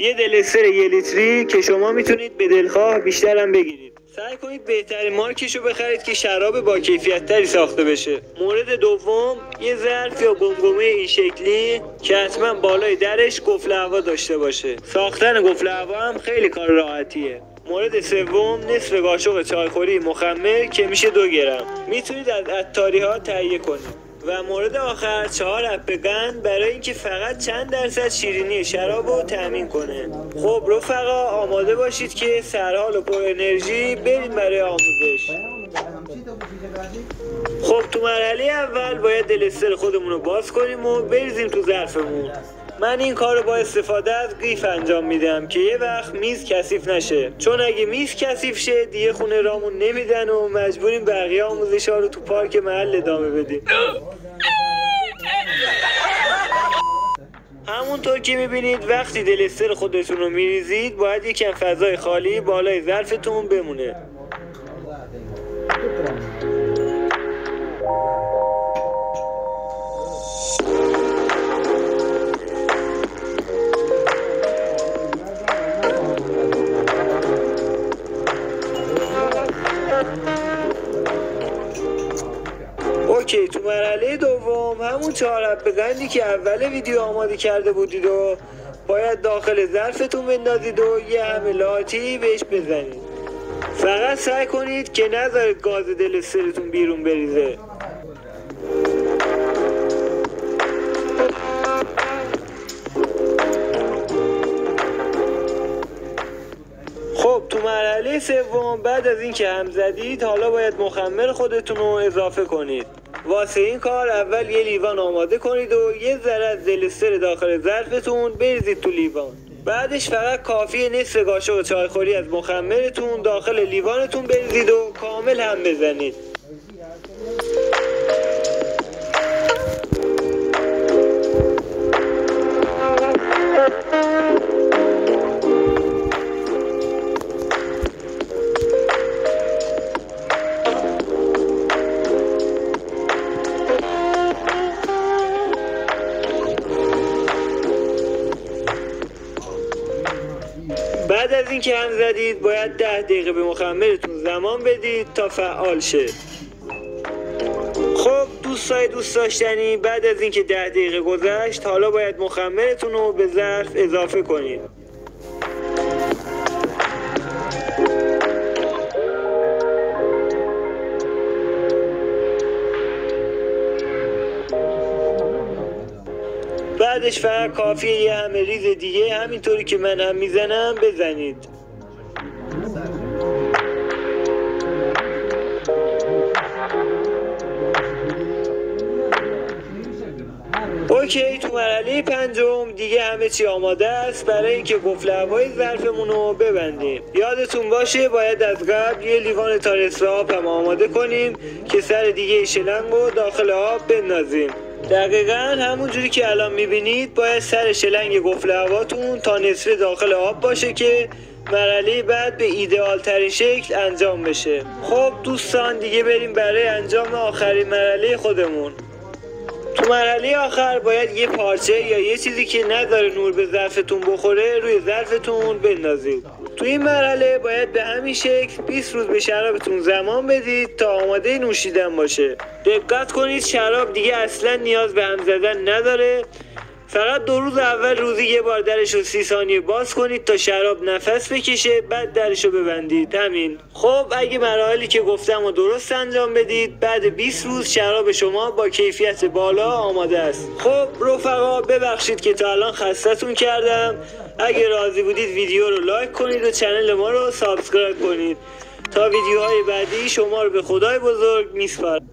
یه دلستر 1 لیتری که شما میتونید به دلخواه بیشتر هم بگیرید. سعی کنید بهترین مارکشو بخرید که شراب با کیفیت تری ساخته بشه. مورد دوم، یه ظرف یا گمگمه این شکلی که حتما بالای درش قفل هوا داشته باشه. ساختن قفل هوا هم خیلی کار راحتیه. مورد سوم، نصف قاشق چایخوری مخمر که میشه 2 گرم. میتونید از عطاری ها تهیه کنید. و مورد آخر 4 حبه قند برای اینکه فقط چند درصد شیرینی شراب رو تامین کنه. خب رفقا، آماده باشید که سرحال و پر انرژی بریم برای آموزش. خب تو مرحله اول باید دلستر خودمون رو باز کنیم و بریزیم تو ظرفمون. من این کار رو با استفاده از قیف انجام میدم که یه وقت میز کثیف نشه، چون اگه میز کثیف شه دیگه خونه رامون نمیدن و مجبوریم بقیه آموزش ها رو تو پارک محل ادامه بدیم. همونطور که میبینید وقتی دلستر خودتون رو میریزید باید یکم فضای خالی بالای ظرفتون بمونه. اوکی، تو مرحله دوم همون 4 حبه قندی که اول ویدیو آماده کرده بودید و باید داخل ظرفتون بندازید و یه همه لاتی بهش بزنید. فقط سعی کنید که نذارید گاز دلسترتون بیرون بریزه. خب تو مرحله سوم بعد از اینکه هم زدید حالا باید مخمر خودتون رو اضافه کنید. واسه این کار اول یه لیوان آماده کنید و یه ذره از دلستر داخل ظرفتون بریزید تو لیوان. بعدش فقط کافیه نصف قاشق چایخوری از مخمرتون داخل لیوانتون بریزید و کامل هم بزنید. بعد از اینکه هم زدید باید 10 دقیقه به مخمرتون زمان بدید تا فعال شه. خب دوستای دوست داشتنی، بعد از اینکه 10 دقیقه گذشت حالا باید مخمرتون رو به ظرف اضافه کنید. بعدش فقط کافیه یه همه ریز دیگه همینطوری که من هم میزنم بزنید. اوکی، تو مرحله پنجم دیگه همه چی آماده است برای اینکه قفل هوای ظرفمون رو ببندیم. یادتون باشه باید از قبل یه لیوان تا نصف آب هم آماده کنیم که سر دیگه شلنگ رو داخل آب بندازیم. دقیقاً همون جوری که الان میبینید باید سر شلنگ قفل هواتون تا نصف داخل آب باشه که مرحله بعد به ایدئال ترین شکل انجام بشه. خب دوستان دیگه بریم برای انجام آخرین مرحله خودمون. تو مرحله آخر باید یه پارچه یا یه چیزی که نذاره نور به ظرفتون بخوره روی ظرفتون بندازید. تو این مرحله باید به همین شکل 20 روز به شرابتون زمان بدید تا آماده نوشیدن باشه. دقت کنید شراب دیگه اصلا نیاز به هم زدن نداره. فقط 2 روز اول روزی یه بار درش رو 30 ثانیه باز کنید تا شراب نفس بکشه، بعد درش رو ببندید. همین. خب اگه مراحلی که گفتم رو درست انجام بدید بعد 20 روز شراب شما با کیفیت بالا آماده است. خب رفقا ببخشید که تا الان خستتون کردم. اگه راضی بودید ویدیو رو لایک کنید و چنل ما رو سابسکرایب کنید تا ویدیوهای بعدی شما رو به خدای بزرگ میسپارم.